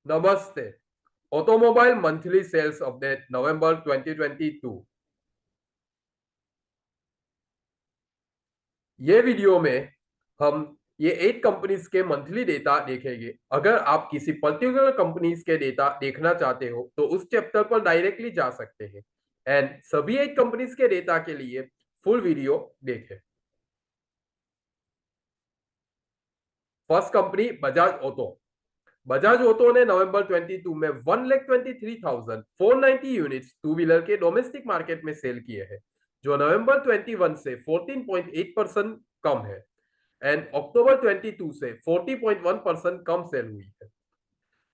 नमस्ते। Automobile monthly sales update नवंबर 2022। ये video में हम ये 8 कंपनीज के मंथली डेटा देखेंगे। अगर आप किसी पर्टिकुलर कंपनीज के डेटा देखना चाहते हो तो उस चैप्टर पर डायरेक्टली जा सकते हैं एंड सभी 8 कंपनीज के डेटा के लिए फुल वीडियो देखें। First company Bajaj auto. Bajaj auto ने नवंबर 22 में 1,23,490 यूनिट्स टू व्हीलर के डोमेस्टिक मार्केट में सेल किए हैं, जो नवंबर 21 से 14.8% कम है एंड अक्टूबर 22 से 40.1% कम सेल हुई है।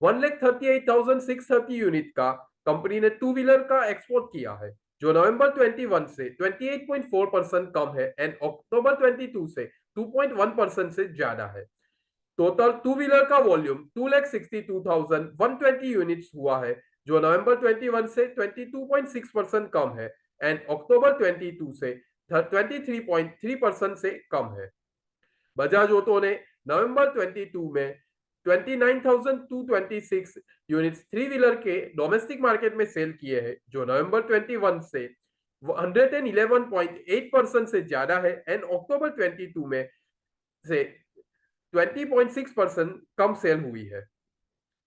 1,38,630 यूनिट का कंपनी ने टू व्हीलर का एक्सपोर्ट किया है, जो नवंबर 21 से 28.4% कम है एंड अक्टूबर 22 से 2.1% से ज्यादा है। टोटल टू व्हीलर का वॉल्यूम 2,62,120 यूनिट्स हुआ है, जो नवंबर 21 से 22.6% कम है एंड अक्टूबर 22 से 23.3% से कम है। बजाज ऑटो ने नवंबर 22 में 29,226 यूनिट्स थ्री व्हीलर के डोमेस्टिक मार्केट में सेल किए हैं, जो नवंबर 21 से 111.8% से ज्यादा है एंड अक्टूबर 22 में से 20.6% कम सेल हुई है।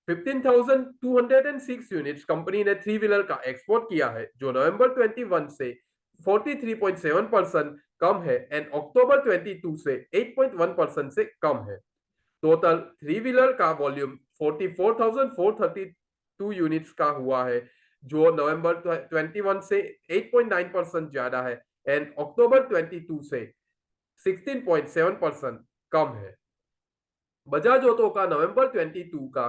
15,206 यूनिट्स कंपनी ने थ्री व्हीलर का एक्सपोर्ट किया है, जो नवंबर 21 से 43.7% कम है एंड अक्टूबर 22 से 8.1% से कम है। टोटल थ्री व्हीलर का वॉल्यूम 44,432 यूनिट्स का हुआ है, जो नवंबर 21 से 8.9% ज्यादा है एंड अक्टूबर 22 से 16.7% कम है। बजाज ऑटो का नवंबर 22 का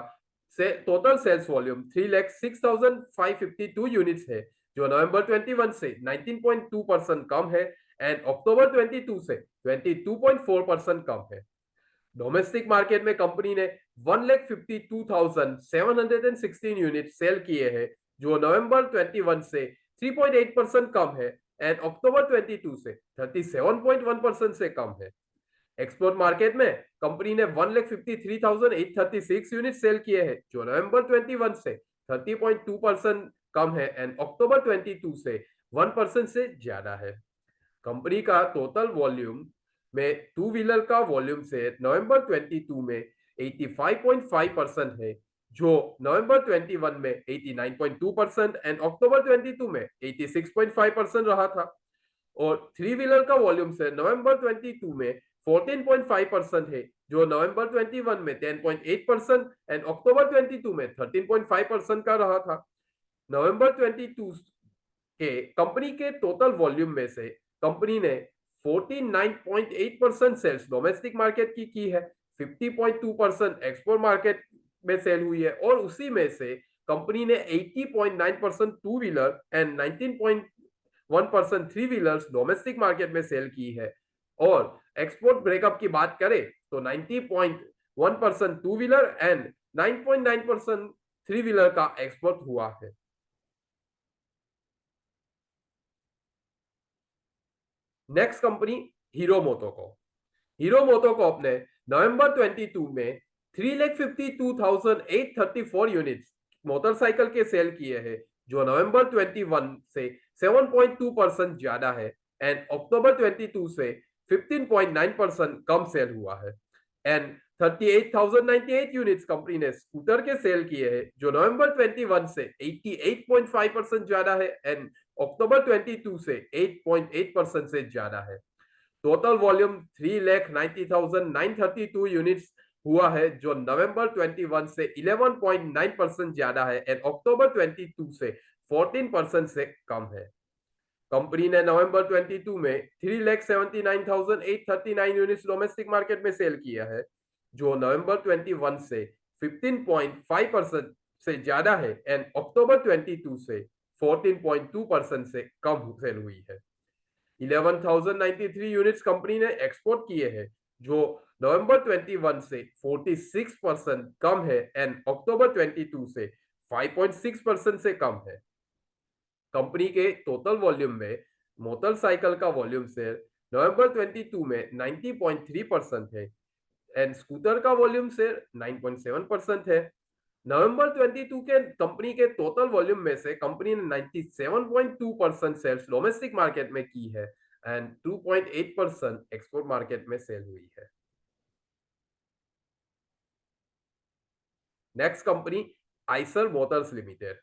टोटल सेल्स वॉल्यूम 3,06,552 यूनिट्स है, जो नवंबर 21 से 19.2% कम है एंड अक्टूबर 22 से 22.4% कम है। डोमेस्टिक मार्केट में कंपनी ने 1,52,716 यूनिट सेल किए हैं, जो नवंबर 21 से 3.8% कम है एंड अक्टूबर 22 से 37.1% से कम है। एक्सपोर्ट मार्केट में कंपनी ने 1,53,836 यूनिट सेल किए हैं, जो नवंबर 21 से 30.2% कम है एंड अक्टूबर 22 से 1% से ज्यादा है। कंपनी का टोटल वॉल्यूम में टू व्हीलर का वॉल्यूम से नवंबर 22 में 85.5% है, जो नवंबर 21 में 89.2% एंड अक्टूबर 22 में 86.5% रहा था। और थ्री व्हीलर का वॉल्यूम से नवंबर 22 में 14.5% है, जो नवंबर 21 में 10.8% एंड अक्टूबर 22 में 13.5% का रहा था। नवंबर 22 के कंपनी के टोटल वॉल्यूम में से कंपनी ने 49.8% सेल्स डोमेस्टिक मार्केट की है, 50.2% एक्सपोर्ट मार्केट में सेल हुई है और उसी में से कंपनी ने 80.9% two wheeler and 19.1% three wheelers domestic market में सेल की है। और एक्सपोर्ट ब्रेकअप की बात करें तो 90.1% two wheeler and 9.9% three wheeler का एक्सपोर्ट हुआ है। Next company hero MotoCorp. Hero MotoCorp ने नवंबर 22 में 3,52,834 यूनिट्स मोटरसाइकिल के सेल किए हैं, जो नवंबर 21 से 7.2% ज्यादा है एंड अक्टूबर 22 से 15.9% कम सेल हुआ है। एंड 38,098 यूनिट्स कंपनी ने स्कूटर के सेल किए हैं, जो नवंबर 21 से 88.5% ज्यादा है एंड अक्टूबर 22 से 8.8% से ज्यादा है। टोटल वॉल्यूम 3,90,932 यूनिट्स हुआ है, जो नवंबर 21 से 11.9% ज्यादा है एंड अक्टूबर 22 से 14% से कम है। कंपनी ने नवंबर 22 में 3,79,839 यूनिट्स डोमेस्टिक मार्केट में सेल किया है, जो नवंबर 21 से 15.5% से ज्यादा है एंड अक्टूबर 22 से 14.2% से कम सेल हुई है। 11,093 यूनिट्स कंपनी ने एक्सपोर्ट किए हैं, जो नवंबर 21 से 46% कम है एंड अक्टूबर 22 से 5.6% से कम है। कंपनी के टोटल वॉल्यूम में मोटरसाइकिल का वॉल्यूम शेयर नवंबर 22 में 90.3% है एंड स्कूटर का वॉल्यूम शेयर 9.7% है। नवंबर 22 के कंपनी के टोटल वॉल्यूम में से कंपनी ने 97.2% सेल्स डोमेस्टिक मार्केट में की है एंड 2.8% एक्सपोर्ट मार्केट में सेल हुई है। Next company Eicher Motors Limited.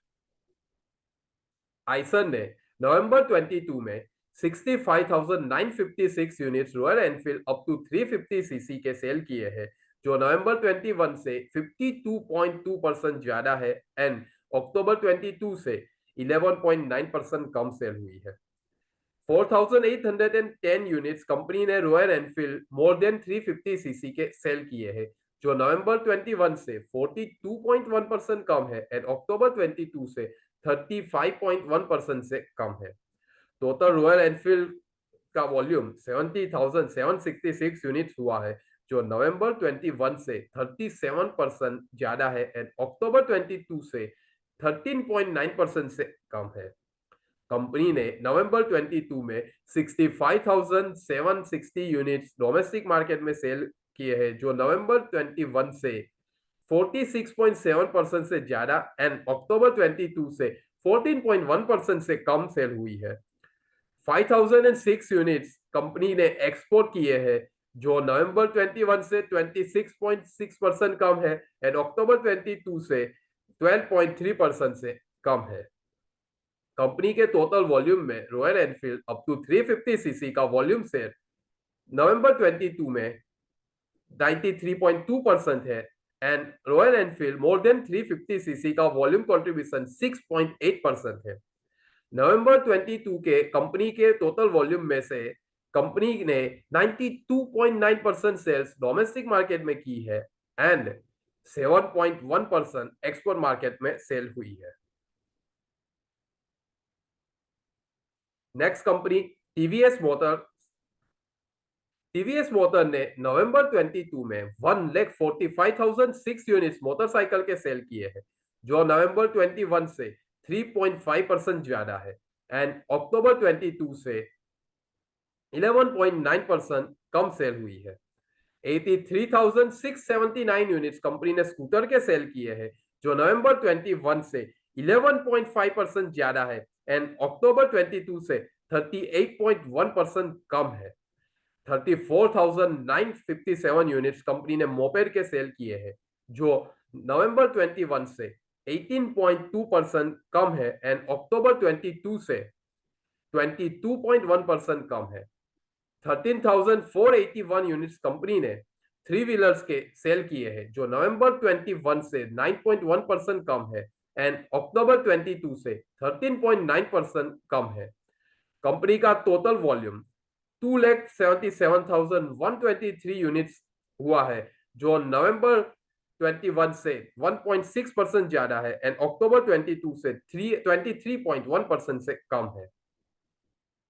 Eicher ने नवंबर 22 में 65,956 units Royal Enfield up to 350 CC के सेल किए हैं, जो नवंबर 21 से 52.2% ज्यादा है एंड अक्टूबर 22 से 11.9% कम सेल हुई है। 4,810 यूनिट्स कंपनी ने royal Enfield more than 350 CC के सेल किए हैं, जो नवंबर 21 से 42.1% कम है एंड अक्टूबर 22 से 35.1% से कम है। टोटल रॉयल एनफील्ड का वॉल्यूम 70,766 यूनिट्स हुआ है, जो नवंबर 21 से 37% ज्यादा है एंड अक्टूबर 22 से 13.9% से कम है। कंपनी ने नवंबर 22 में 65,760 यूनिट्स डोमेस्टिक मार्केट में सेल किए हैं, जो नवंबर 21 से 46.7% से ज्यादा एंड अक्टूबर 22 से 14.1% से कम सेल हुई है। 5,006 यूनिट्स कंपनी ने एक्सपोर्ट किए हैं, जो नवंबर 21 से 26.6% कम है एंड अक्टूबर 22 से 12.3% से कम है। कंपनी के टोटल वॉल्यूम में Royal Enfield up to 350 CC का वॉल्यूम शेयर नवंबर 22 में 93.2% है and Royal Enfield more than 350 CC का वॉल्यूम कंट्रीब्यूशन 6.8% है। नवंबर 22 के कंपनी के टोटल वॉल्यूम में से कंपनी ने 92.9% सेल्स डोमेस्टिक मार्केट में की है एंड 7.1% एक्सपोर्ट मार्केट में सेल हुई है। Next company TVS motor. TVS motor ने नवंबर 22 में 1,45,006 यूनिट्स मोटरसाइकिल के सेल किए हैं, जो नवंबर 21 से 3.5% ज्यादा है एंड अक्टूबर 22 से 11.9% कम सेल हुई है। 83,679 यूनिट्स कंपनी ने स्कूटर के सेल किए हैं, जो नवंबर 21 से 11.5% ज्यादा है एंड अक्टूबर 22 से 38.1% कम है। 34,957 यूनिट्स कंपनी ने मोपेड के सेल किए हैं, जो नवंबर 21 से 18.2% कम है एंड अक्टूबर 22 से 22.1% कम है। 13,481 यूनिट्स कंपनी ने थ्री व्हीलर्स के सेल किए हैं, जो नवंबर 21 से 9.1% कम है एंड अक्टूबर 22 से 13.9% कम है। कंपनी का टोटल वॉल्यूम 2,77,123 यूनिट्स हुआ है, जो नवंबर 21 से 1.6% ज्यादा है एंड अक्टूबर 22 से 23.1% से कम है।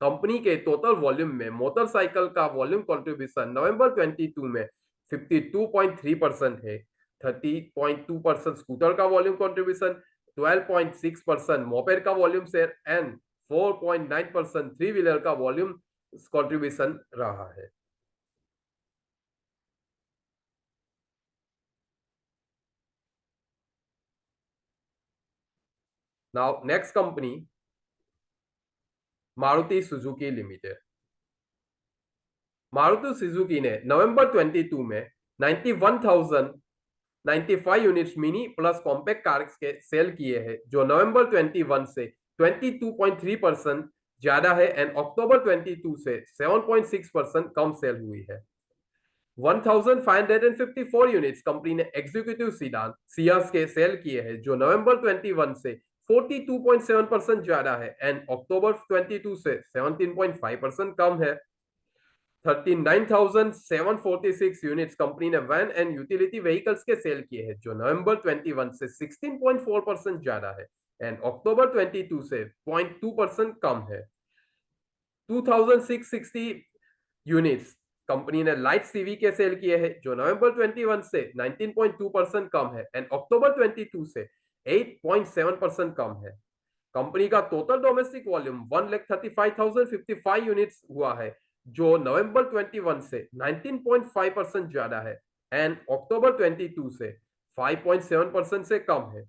कंपनी के टोटल वॉल्यूम में मोटरसाइकिल का वॉल्यूम कंट्रीब्यूशन नवंबर 22 में 52.3% है, 30.2% स्कूटर का वॉल्यूम कंट्रीब्यूशन, 12.6% मोपेड का volume share and 4.9% three wheeler का वॉल्यूम कंट्रीब्यूशन रहा है। Now next company Maruti Suzuki limited. Maruti Suzuki ने नवंबर 22 में 91,095 units mini plus compact cars के सेल किए हैं, जो नवंबर 21 से 22.3% ज्यादा है एंड अक्टूबर 22 से 7.6% कम सेल हुई है। 1,554 यूनिट्स कंपनी ने एग्जीक्यूटिव सीडान सियास के सेल किए हैं, जो नवंबर 21 से 42.7% ज्यादा है एंड अक्टूबर 22 से 17.5% कम है। 39,746 यूनिट्स कंपनी ने वैन एंड यूटिलिटी व्हीकल्स के सेल किए हैं, जो नवंबर 21 से 16.4% ज्यादा है एंड अक्टूबर 22 से 0.2% कम है। 2,660 यूनिट्स कंपनी ने लाइट सीवी के सेल किए हैं, जो नवंबर 21 से 19.2% कम है एंड अक्टूबर 22 से 8.7% कम है। कंपनी का टोटल डोमेस्टिक वॉल्यूम 1,35,055 यूनिट्स हुआ है, जो नवंबर 21 से 19.5% ज्यादा है एंड अक्टूबर 22 से 5.7% से कम है।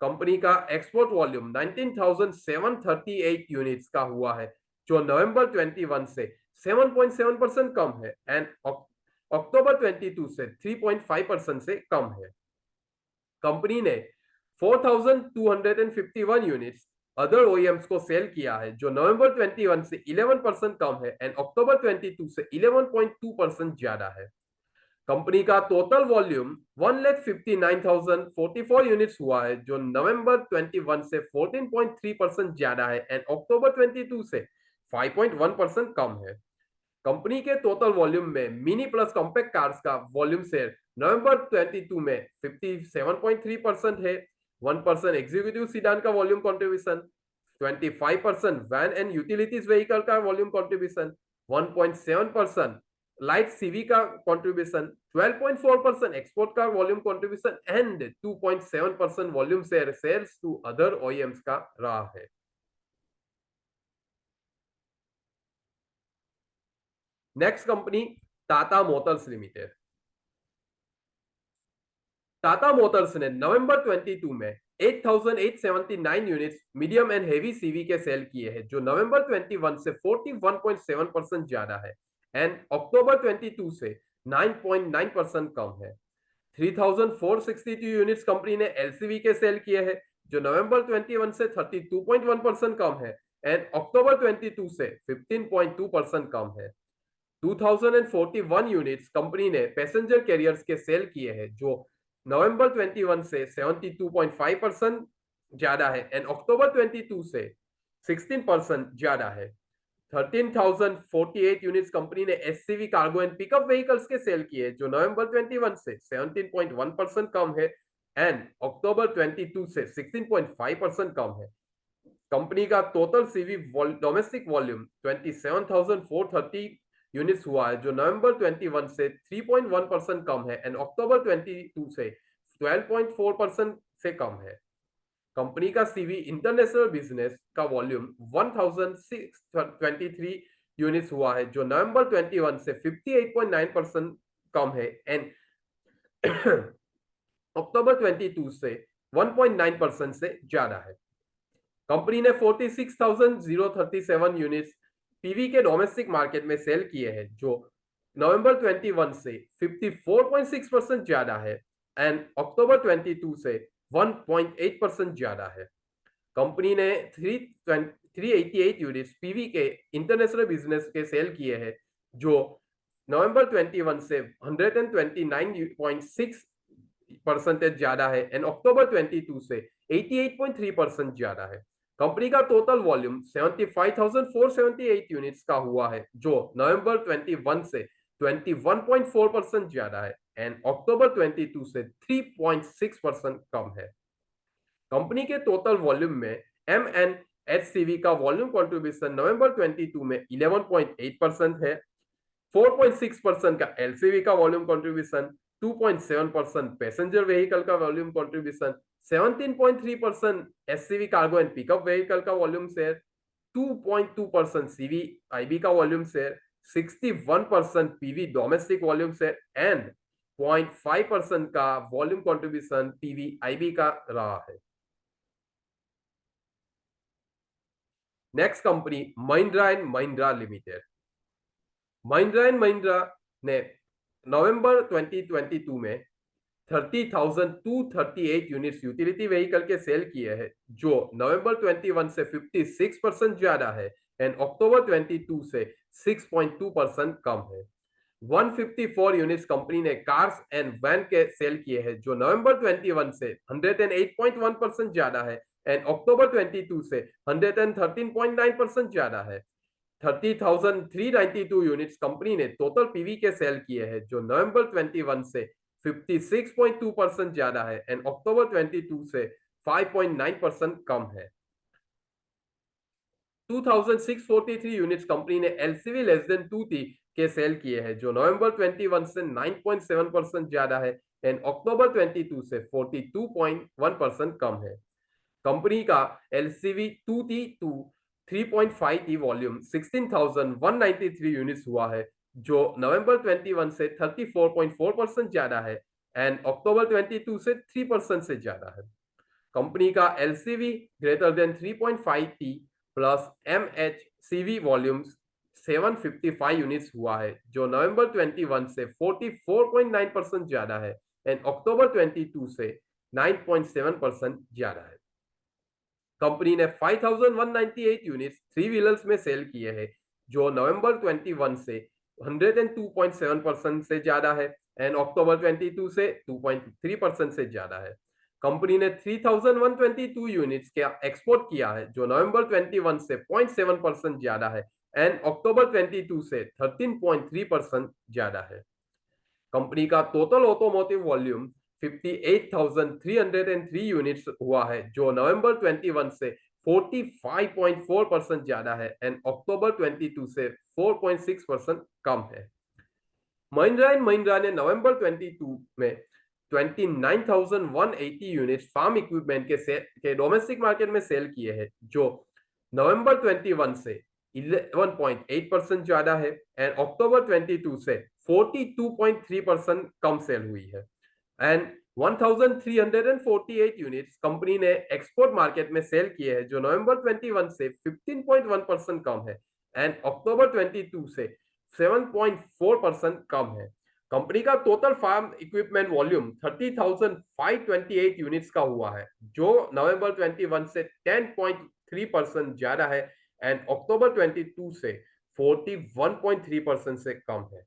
कंपनी का एक्सपोर्ट वॉल्यूम 19,738 यूनिट्स का हुआ है, जो नवंबर 21 से 7.7% कम है एंड अक्टूबर 22 से 3.5% से कम है। कंपनी ने 4,251 यूनिट्स अदर ओईएम्स को सेल किया है, जो नवंबर 21 से 11% कम है एंड अक्टूबर 22 से 11.2% ज्यादा है। कंपनी का टोटल वॉल्यूम 1,59,044 यूनिट्स हुआ है, जो नवंबर 21 से 14.3% ज्यादा है एंड अक्टूबर 22 से 5.1% कम है। कंपनी के टोटल वॉल्यूम में मिनी प्लस कॉम्पैक्ट कार्स का वॉल्यूम शेयर नवंबर 22 में 57.3% है, 1% एग्जीक्यूटिव सीडान का volume contribution, 25% van and utilities vehicle का वॉल्यूम कंट्रीब्यूशन, 1.7% लाइट सीवी का कंट्रीब्यूशन, 12.4% एक्सपोर्ट का volume contribution and 2.7% volume share sales to other OEMs का रहा है। Next company Tata Motors Limited. Tata Motors ने नवंबर 22 में 8,879 units medium and heavy CV के सेल किए हैं, जो नवंबर 21 से 41.7% ज्यादा है एंड अक्टूबर 22 से 9.9% कम है। 3,462 यूनिट्स कंपनी ने एलसीवी के सेल किए हैं, जो नवंबर 21 से 32.1% कम है एंड अक्टूबर 22 से 15.2% कम है। 2041 यूनिट्स कंपनी ने पैसेंजर कैरियर्स के सेल किए हैं, जो नवंबर 21 से 72.5% ज्यादा है एंड अक्टूबर 22 से 16% ज्यादा है। 13,048 यूनिट्स कंपनी ने SCV cargo and pickup vehicles के सेल किए, जो नवंबर 21 से 17.1% कम है एंड अक्टूबर 22 से 16.5% कम है। कंपनी का total CV domestic volume 27,430 units हुआ है, जो नवंबर 21 से 3.1% कम है एंड अक्टूबर 22 से 12.4% से कम है। कंपनी का सीवी इंटरनेशनल बिजनेस का वॉल्यूम 1,623 यूनिट्स हुआ है, जो नवंबर 21 से 58.9% कम है एंड अक्टूबर 22 से 1.9% से ज्यादा है। कंपनी ने 46,037 यूनिट्स पीवी के डोमेस्टिक मार्केट में सेल किए हैं, जो नवंबर 21 से 54.6% ज्यादा है एंड अक्टूबर 22 से 1.8% ज्यादा है। कंपनी ने 388 यूनिट्स पीवी के इंटरनेशनल बिजनेस के सेल किए हैं, जो नवंबर 21 से 129.6% ज्यादा है एंड अक्टूबर 22 से 88.3% ज्यादा है। कंपनी का टोटल वॉल्यूम 75,478 यूनिट्स का हुआ है, जो नवंबर 21 से 21.4% ज्यादा है एंड अक्टूबर 22 से 3.6% कम है। कंपनी के टोटल वॉल्यूम में एम एन एचसीवी का वॉल्यूम कंट्रीब्यूशन नवंबर 22 में 11.8% है, 4.6% का एलसीवी का वॉल्यूम कंट्रीब्यूशन, 2.7% पैसेंजर व्हीकल का volume contribution, 17.3% SCV cargo and pickup vehicle का वॉल्यूम शेयर, 2.2% सीवी आईबी का volume share, 61% PV domestic volume share and 0.5% का वॉल्यूम कंट्रीब्यूशन पीवी आईबी का रहा है। Next company Mahindra and Mahindra limited. Mahindra and Mahindra ने नवंबर 2022 में 30,238 units utility vehicle के सेल किए हैं, जो नवंबर 21 से 56% ज्यादा है एंड अक्टूबर 22 से 6.2% कम है। 154 यूनिट्स कंपनी ने कार्स एंड वैन के सेल किए हैं, जो नवंबर 21 से 108.1% ज्यादा है एंड अक्टूबर 22 से 113.9% ज्यादा है। 30,392 यूनिट्स कंपनी ने टोटल पीवी के सेल किए हैं, जो नवंबर 21 से 56.2% ज्यादा है एंड अक्टूबर 22 से 5.9% कम है। 2,643 यूनिट्स कंपनी ने एलसीवी लेस देन 2T के सेल किए हैं, जो नवंबर 21 से 9.7% ज्यादा है एंड अक्टूबर 22 से 42.1% कम है। कंपनी का LCV 2T to 3.5T volume 16,193 units हुआ है, जो नवंबर 21 से 34.4% ज्यादा है एंड अक्टूबर 22 से 3% से ज्यादा है। कंपनी का LCV greater than 3.5T plus MHCV volumes 755 units हुआ है, जो नवंबर 21 से 44.9% ज्यादा है एंड अक्टूबर 22 से 9.7% ज्यादा है। कंपनी ने 5198 यूनिट्स थ्री व्हीलर्स में सेल किए हैं, जो नवंबर 21 से 102.7% से ज्यादा है एंड अक्टूबर 22 से 2.3% से ज्यादा है। कंपनी ने 3122 यूनिट्स का एक्सपोर्ट किया है, जो नवंबर 21 से 0.7% ज्यादा है एंड अक्टूबर 22 से 13.3% ज्यादा है। कंपनी का टोटल ऑटोमोटिव वॉल्यूम 58,303 यूनिट्स हुआ है, जो नवंबर 21 से 45.4% ज्यादा है एंड अक्टूबर 22 से 4.6% कम है। महिंद्रा एंड महिंद्रा ने नवंबर 22 में 29,180 यूनिट्स फार्म इक्विपमेंट के डोमेस्टिक मार्केट में सेल किए हैं, जो नवंबर 21 से 11.8% ज्यादा है एंड अक्टूबर 22 से 42.3% कम सेल हुई है। एंड 1348 यूनिट्स कंपनी ने एक्सपोर्ट मार्केट में सेल किए हैं, जो नवंबर 21 से 15.1% कम है एंड अक्टूबर 22 से 7.4% कम है। कंपनी का total farm equipment volume 30,528 units का हुआ है, जो नवंबर 21 से 10.3% ज्यादा है एंड अक्टूबर 22 से 41.3% से कम है।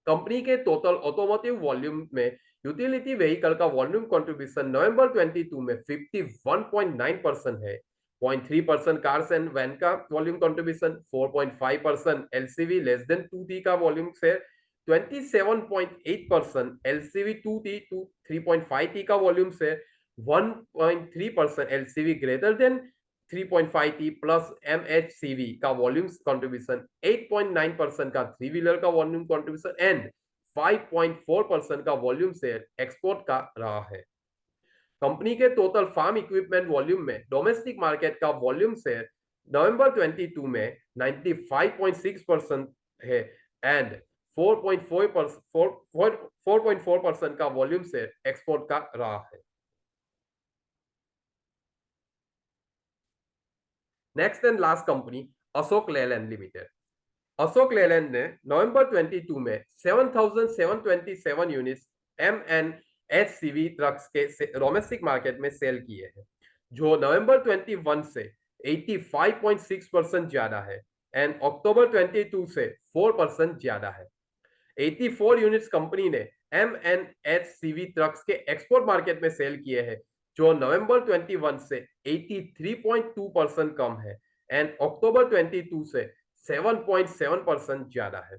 कंपनी के टोटल ऑटोमोटिव वॉल्यूम में यूटिलिटी व्हीकल का वॉल्यूम कंट्रीब्यूशन नवंबर 22 में 51.9% है। 0.3% कार्स एंड वैन का volume contribution, 4.5% LCV less than 2T का volume share, 27.8% LCV 2T to 3.5T का volume share, 1.3% LCV greater than 3.5T plus MHCV का volume contribution, 8.9% का three wheeler का volume contribution and 5.4% का volume share export का रहा है। कंपनी के टोटल फार्म इक्विपमेंट वॉल्यूम में डोमेस्टिक मार्केट का वॉल्यूम शेयर नवंबर 22 में 95.6% है एंड 4.4% का वॉल्यूम शेयर एक्सपोर्ट का रहा है। Next and last company Ashok Leyland limited. Ashok Leyland ने नवंबर 22 में 7,727 यूनिट्स एमएनएचसीवी ट्रक्स के डोमेस्टिक मार्केट में सेल किए हैं, जो नवंबर 21 से 85.6% ज्यादा है एंड अक्टूबर 22 से 4% ज्यादा है। 84 यूनिट्स कंपनी ने एमएनएचसीवी ट्रक्स के एक्सपोर्ट मार्केट में सेल किए हैं, जो नवंबर 21 से 83.2% कम है एंड अक्टूबर 22 से 7.7% ज्यादा है।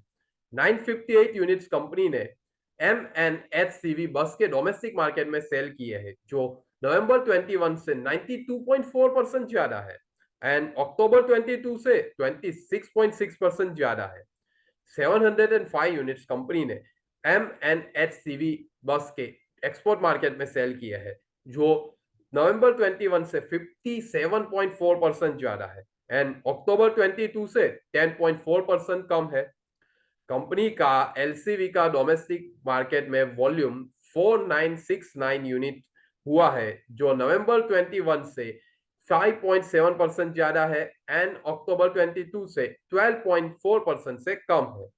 958 यूनिट्स कंपनी ने एमएनएचसीवी बस के डोमेस्टिक मार्केट में सेल किए हैं, जो नवंबर 21 से 92.4% ज्यादा है एंड अक्टूबर 22 से 26.6% ज्यादा है। 705 यूनिट्स कंपनी ने एमएनएचसीवी बस के एक्सपोर्ट मार्केट में सेल किया है, जो नवंबर 21 से 57.4% ज्यादा है एंड अक्टूबर 22 से 10.4% कम है। कंपनी का एलसीवी का डोमेस्टिक मार्केट में वॉल्यूम 4969 यूनिट हुआ है, जो नवंबर 21 से 5.7% ज्यादा है एंड अक्टूबर 22 से 12.4% से कम है।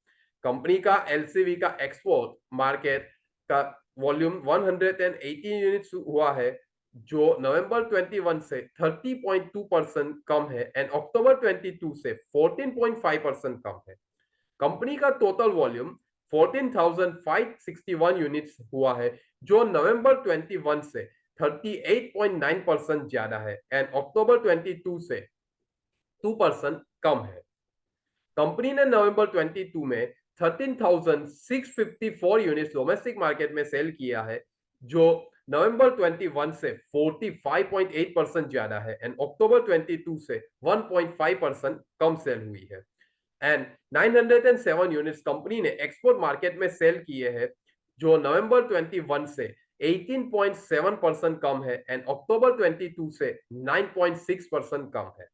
कंपनी का एलसीवी का एक्सपोर्ट मार्केट का वॉल्यूम 180 यूनिट्स हुआ है, जो नवंबर 21 से 30.2% कम है एंड अक्टूबर 22 से 14.5% कम है। कंपनी का टोटल वॉल्यूम 14,561 यूनिट्स हुआ है, जो नवंबर 21 से 38.9% ज्यादा है एंड अक्टूबर 22 से 2% कम है। कंपनी ने नवंबर 22 में 13,654 यूनिट्स डोमेस्टिक मार्केट में सेल किया है, जो नवंबर 21 से 45.8% ज्यादा है एंड अक्टूबर 22 से 1.5% कम सेल हुई है। एंड 907 यूनिट्स कंपनी ने एक्सपोर्ट मार्केट में सेल किए हैं, जो नवंबर 21 से 18.7% कम है एंड अक्टूबर 22 से 9.6% कम है।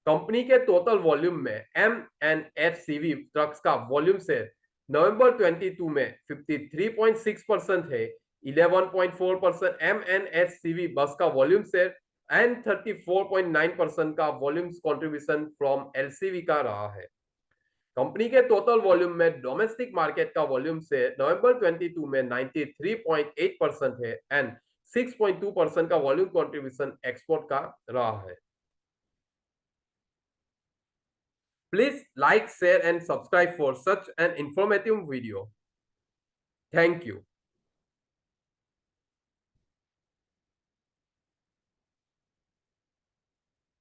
कंपनी के टोटल वॉल्यूम में एमएनएचसीवी ट्रक्स का वॉल्यूम शेयर नवंबर 22 में 53.6% है, 11.4% MNSCV बस का वॉल्यूम शेयर एंड 34.9% का वॉल्यूम कंट्रीब्यूशन फ्रॉम LCV का रहा है। कंपनी के टोटल वॉल्यूम में डोमेस्टिक मार्केट का वॉल्यूम से नवंबर 22 में 93.8% है एंड 6.2% का वॉल्यूम कंट्रीब्यूशन एक्सपोर्ट का रहा है। Please like, share and subscribe for such an informative video. Thank you.